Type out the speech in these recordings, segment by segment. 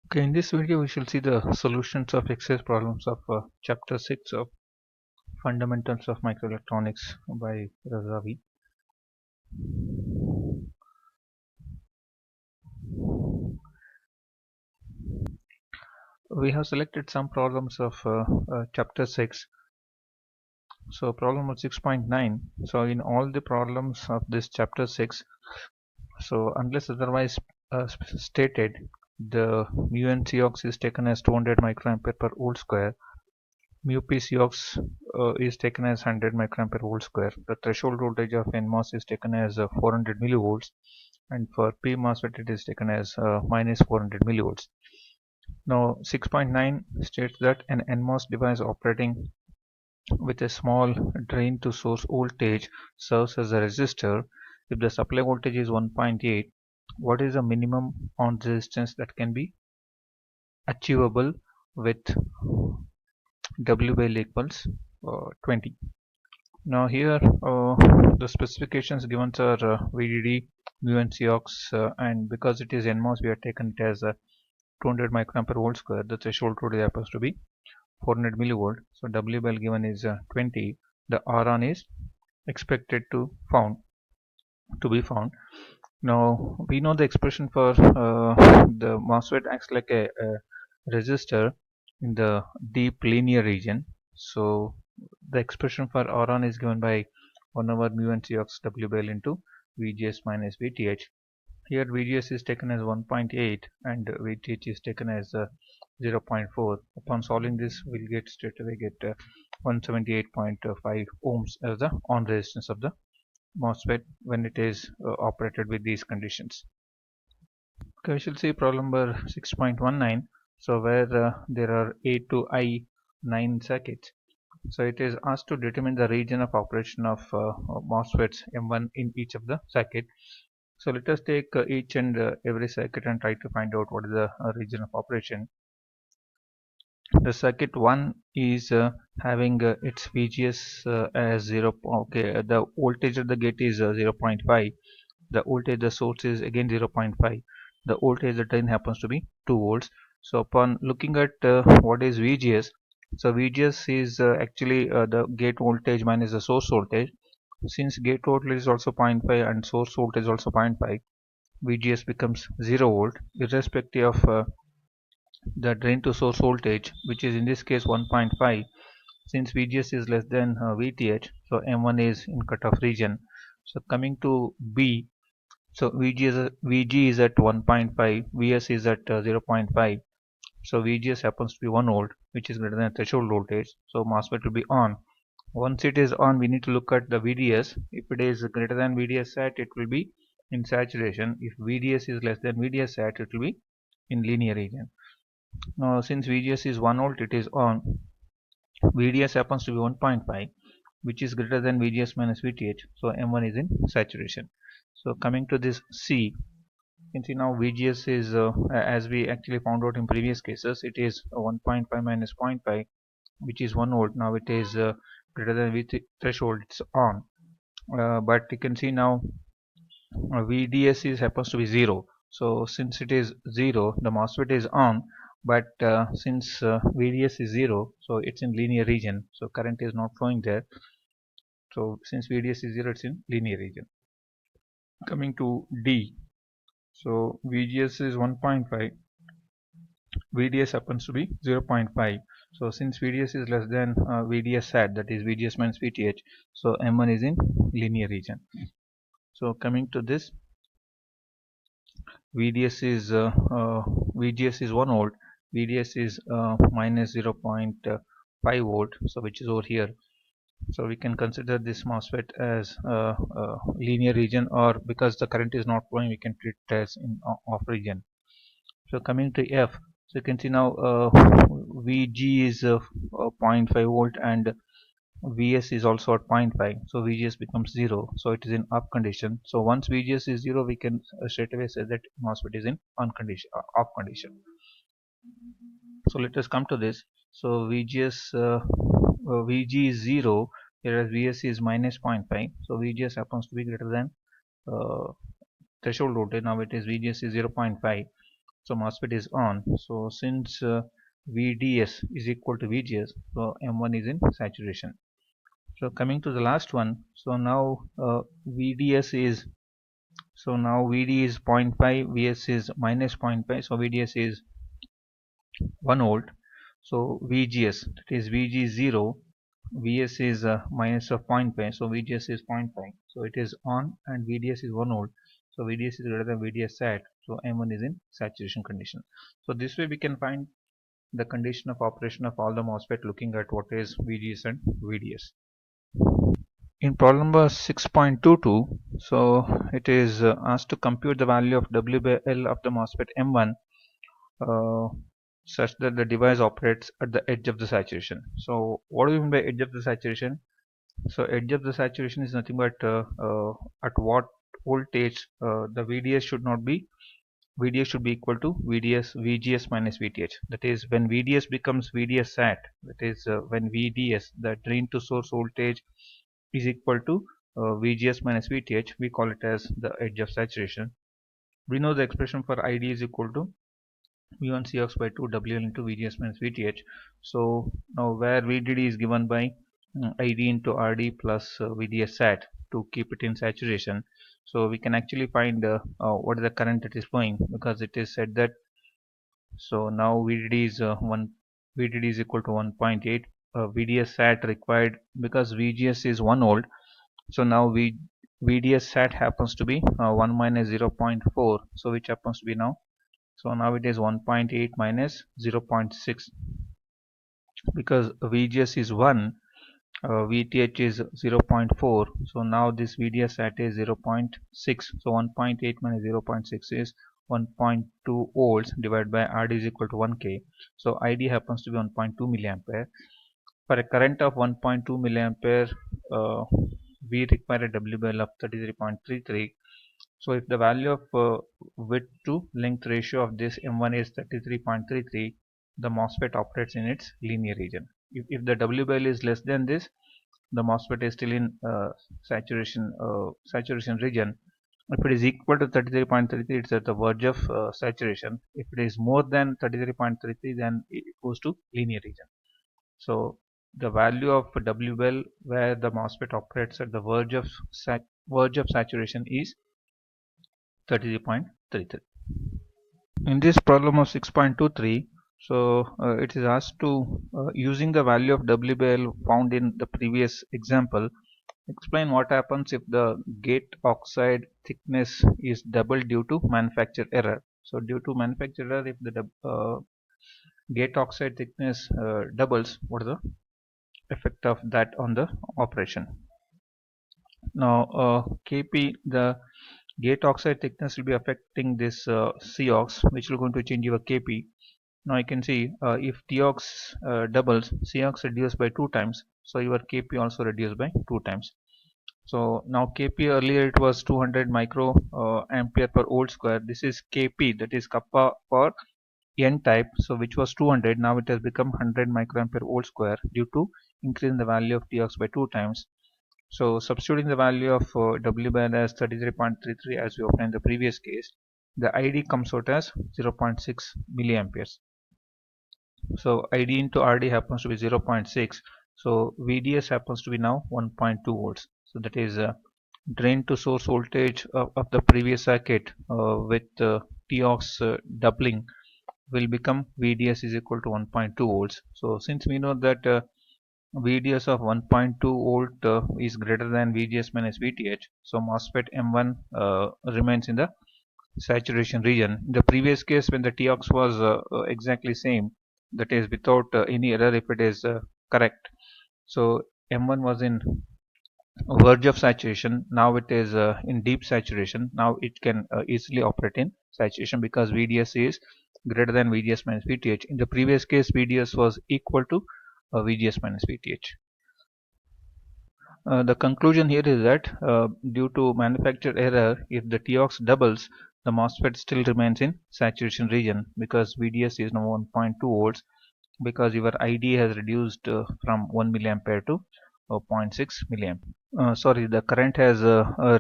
Okay, in this video we shall see the solutions of exercise problems of chapter 6 of Fundamentals of Microelectronics by Razavi. We have selected some problems of chapter 6. So problem of 6.9. So in all the problems of this chapter 6, so unless otherwise stated, the mu n Cox is taken as 200 microampere per volt square. Mu p Cox is taken as 100 microampere volt square. The threshold voltage of NMOS is taken as 400 millivolts, and for P MOSFET it is taken as minus 400 millivolts. Now 6.9 states that an NMOS device operating with a small drain to source voltage serves as a resistor. If the supply voltage is 1.8, what is the minimum on resistance that can be achievable with W by L equals 20? Now here the specifications given are VDD, mu and Cox, and because it is NMOS we have taken it as 200 microampere volt square. The threshold voltage happens to be 400 millivolt. So W by L given is 20. The Ron is expected to be found. Now we know the expression for the MOSFET acts like a resistor in the deep linear region. So the expression for Ron is given by 1 over mu and Cox W by L into VGS minus VTH. Here VGS is taken as 1.8 and VTH is taken as 0.4. Upon solving this, we'll get straight away 178.5 ohms as the on resistance of the MOSFET when it is operated with these conditions. Okay, we shall see problem number 6.19. So where there are A to I 9 circuits. So it is asked to determine the region of operation of MOSFETs M1 in each of the circuit. So let us take each and every circuit and try to find out what is the region of operation. The circuit 1 is having its VGS as 0. Okay, the voltage at the gate is 0.5. The voltage the source is again 0.5. The voltage the drain happens to be 2 volts. So upon looking at what is VGS, so VGS is actually the gate voltage minus the source voltage. Since gate voltage is also 0.5 and source voltage is also 0.5, VGS becomes 0 volt irrespective of the drain to source voltage, which is in this case 1.5. Since VGS is less than VTH, so M1 is in cutoff region. So coming to B, so VG is at 1.5, VS is at 0.5. So VGS happens to be 1 volt, which is greater than threshold voltage. So MOSFET will be on. Once it is on, we need to look at the VDS. If it is greater than VDS sat, it will be in saturation. If VDS is less than VDS sat, it will be in linear region. Now since VGS is 1 volt, it is on. VDS happens to be 1.5, which is greater than VGS minus VTH. So M1 is in saturation. So coming to this C, you can see now VGS is as we actually found out in previous cases, it is 1.5 minus 0.5, which is 1 volt. Now it is greater than VT threshold, it's on. But you can see now VDS is happens to be 0. So since it is 0, the MOSFET is on, but since VDS is 0, so it's in linear region, so current is not flowing there. So since VDS is 0, it's in linear region. Coming to D, so VGS is 1.5, VDS happens to be 0.5. So since VDS is less than VDS sat, that is VGS minus VTH, so M1 is in linear region. So coming to this, VDS is VGS is 1 volt, VDS is minus 0.5 volt, so which is over here. So we can consider this MOSFET as linear region, or because the current is not flowing, we can treat it as in off region. So coming to F, so you can see now VG is 0.5 volt and Vs is also at 0.5, so Vgs becomes 0, so it is in up condition. So once Vgs is 0, we can straight away say that MOSFET is in on condition, off condition. So let us come to this. So Vg is 0, whereas Vs is minus 0.5, so Vgs happens to be greater than threshold voltage. Now it is Vgs is 0.5. so MOSFET is on. So since VDS is equal to VGS, so M1 is in saturation. So coming to the last one, so now VDS is, so now VD is 0.5, VS is minus 0.5, so VDS is 1 volt. So VGS, that is VG0, VS is minus of 0.5, so VGS is 0.5. So it is on and VDS is 1 volt. So VDS is greater than VDS sat. So M1 is in saturation condition. So this way we can find the condition of operation of all the MOSFET looking at what is VGS and VDS. In problem number 6.22, so it is asked to compute the value of W by L of the MOSFET M1 such that the device operates at the edge of the saturation. So what do you mean by edge of the saturation? So edge of the saturation is nothing but at what voltage the VDS should not be, VDS should be equal to VGS minus VTH. That is, when VDS becomes VDS sat, that is when VDS, the drain to source voltage, is equal to VGS minus VTH, we call it as the edge of saturation. We know the expression for ID is equal to V1 Cox by 2 WL into VGS minus VTH. So now where VDD is given by ID into RD plus VDS sat to keep it in saturation. So we can actually find what is the current that is flowing, because it is said that, so now VDD is VDD is equal to 1.8, VDS sat required, because VGS is 1 volt. So now VDS sat happens to be 1 minus 0.4, so which happens to be now, so now it is 1.8 minus 0.6, because VGS is 1, VTH is 0.4, so now this VDS sat is 0.6, so 1.8 minus 0.6 is 1.2 volts divided by RD is equal to 1K. So ID happens to be 1.2 milliampere. For a current of 1.2 milliampere, we require a W by L of 33.33. So if the value of width to length ratio of this M1 is 33.33, the MOSFET operates in its linear region. If the W by L is less than this, the MOSFET is still in saturation region. If it is equal to 33.33, it's at the verge of saturation. If it is more than 33.33, then it goes to linear region. So the value of W by L where the MOSFET operates at the verge of saturation is 33.33. In this problem of 6.23, so it is asked to, using the value of W by L found in the previous example, explain what happens if the gate oxide thickness is doubled due to manufacture error. So due to manufacture error, if the gate oxide thickness doubles, what is the effect of that on the operation? Now Kp, the gate oxide thickness will be affecting this Cox, which will going to change your Kp. Now you can see if Tox doubles, Cox reduced by 2 times, so your Kp also reduced by 2 times. So now Kp earlier it was 200 micro ampere per volt square. This is Kp, that is kappa for N type, so which was 200, now it has become 100 microampere volt square due to increase in the value of Tox by 2 times. So substituting the value of W by L as 33.33 as we obtained in the previous case, the ID comes out as 0.6 milliamperes. So ID into RD happens to be 0.6. So VDS happens to be now 1.2 volts. So that is drain to source voltage of the previous circuit with Tox doubling will become VDS is equal to 1.2 volts. So since we know that VDS of 1.2 volt is greater than VGS minus VTH, so MOSFET M1 remains in the saturation region. In the previous case, when the Tox was exactly same, that is without any error if it is correct, so M1 was in verge of saturation. Now it is in deep saturation. Now it can easily operate in saturation because VDS is greater than VGS minus VTH. In the previous case, VDS was equal to VGS minus VTH. The conclusion here is that due to manufacturer error, if the Tox doubles, the MOSFET still remains in saturation region because VDS is now 1.2 volts, because your ID has reduced from 1 milliampere to 0.6 milliampere. Sorry, the current has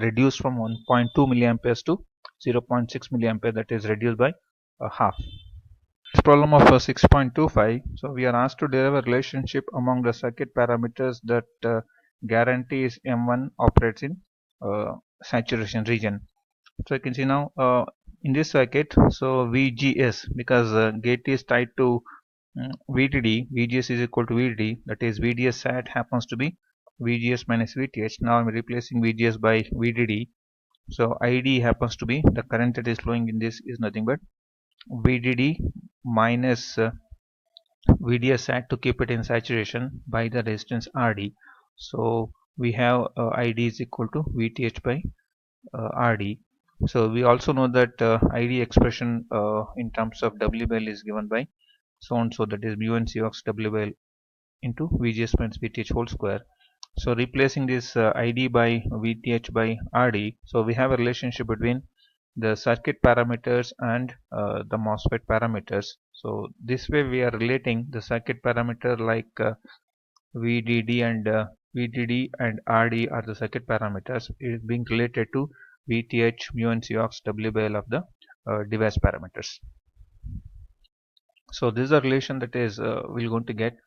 reduced from 1.2 milliamperes to 0.6 milliampere, that is reduced by half. This problem of 6.25, so we are asked to derive a relationship among the circuit parameters that guarantees M1 operates in saturation region. So you can see now in this circuit, so VGS, because gate is tied to VDD, VGS is equal to VDD, that is VDS sat happens to be VGS minus VTH. Now I'm replacing VGS by VDD. So ID happens to be the current that is flowing in this is nothing but VDD minus VDS sat to keep it in saturation by the resistance RD. So we have ID is equal to VTH by RD. So we also know that ID expression in terms of WL is given by so and so, that is mu and C ox WL into VGS minus VTH whole square. So replacing this ID by VTH by RD, so we have a relationship between the circuit parameters and the MOSFET parameters. So this way we are relating the circuit parameter like VDD and RD are the circuit parameters. It is being related to VTH, mu and Cox, WL of the device parameters. So this is a relation that is we're going to get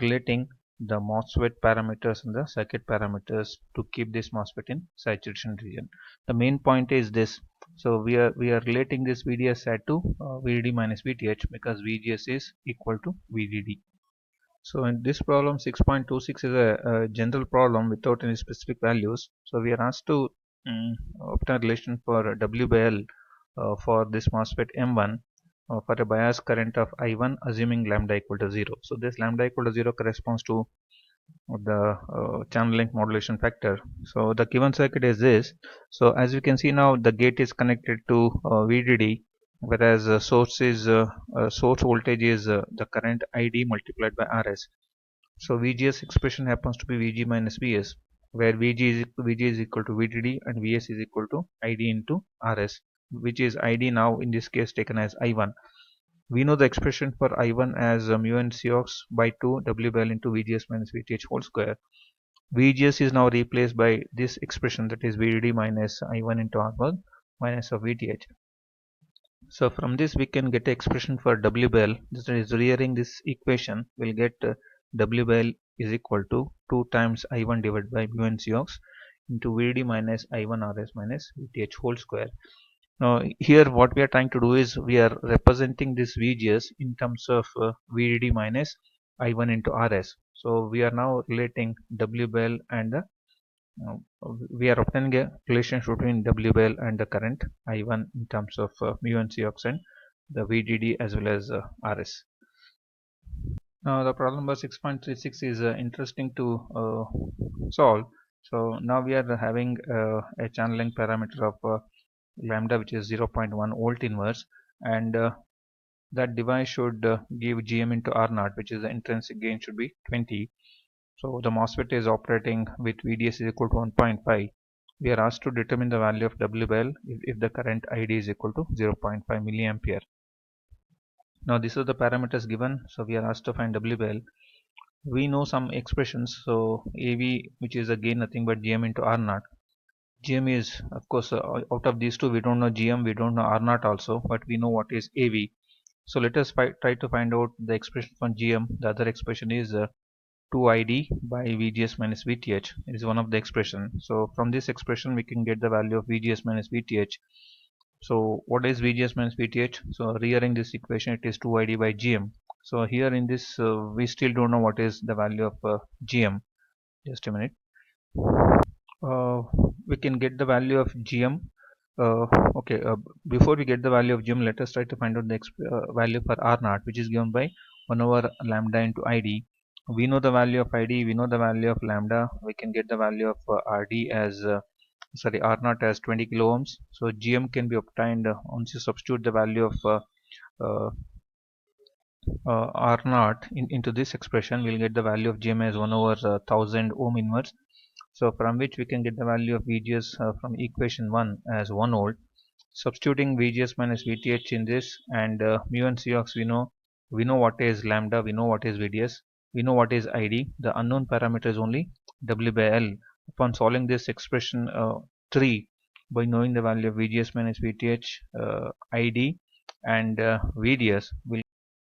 relating the MOSFET parameters and the circuit parameters to keep this MOSFET in saturation region. The main point is this. So we are relating this VDS sat to VDD minus VTH because VGS is equal to VDD. So in this problem 6.26 is a general problem without any specific values. So we are asked to obtain a relation for W by L for this MOSFET M1 for a bias current of I1 assuming lambda equal to 0. So this lambda equal to 0 corresponds to the channel length modulation factor. So the given circuit is this. So as you can see now the gate is connected to VDD, whereas source voltage is the current ID multiplied by RS. So VGS expression happens to be VG minus VS, where VG is equal to VDD and VS is equal to ID into RS, which is ID now in this case taken as I1. We know the expression for I1 as mu and Cox by 2 WL into VGS minus VTH whole square. VGS is now replaced by this expression, that is VDD minus I1 into R1 minus of VTH. So from this we can get an expression for WL. That is rearranging this equation, we'll get WL is equal to 2 times I1 divided by mu and Cox into VD minus I1 RS minus VTH whole square. Now here what we are trying to do is we are representing this VGS in terms of VDD minus I1 into RS. So we are now relating WL and we are obtaining a relationship between WL and the current I1 in terms of mu and Cox and the VDD as well as RS. Now the problem number 6.36 is interesting to solve. So now we are having a channel length parameter of lambda, which is 0.1 volt inverse, and that device should give GM into R0, which is the intrinsic gain should be 20. So the MOSFET is operating with VDS is equal to 1.5. We are asked to determine the value of WL if the current ID is equal to 0.5 milliampere. Now these are the parameters given, so we are asked to find WL. We know some expressions, so AV, which is again nothing but GM into R0. GM is, of course, out of these two we don't know GM, we don't know R0 also, but we know what is AV. So let us try to find out the expression for GM. The other expression is 2ID by VGS minus VTH. It is one of the expression. So from this expression we can get the value of VGS minus VTH. So what is VGS minus VTH? So rearrange this equation, it is 2ID by GM. So here in this we still don't know what is the value of GM. Just a minute. We can get the value of GM. Okay, before we get the value of GM, let us try to find out the value for R0, which is given by 1 over lambda into ID. We know the value of ID, we know the value of lambda. We can get the value of RD as R0 as 20 kilo ohms. So GM can be obtained once you substitute the value of uh, R0 into this expression. We'll get the value of GM as 1 over 1000 ohm inverse. So from which we can get the value of VGS from equation 1 as 1 volt. Substituting VGS minus VTH in this, and mu and Cox we know what is lambda, we know what is VDS, we know what is ID. The unknown parameter is only W by L. Upon solving this expression 3 by knowing the value of VGS minus VTH, ID and VDS will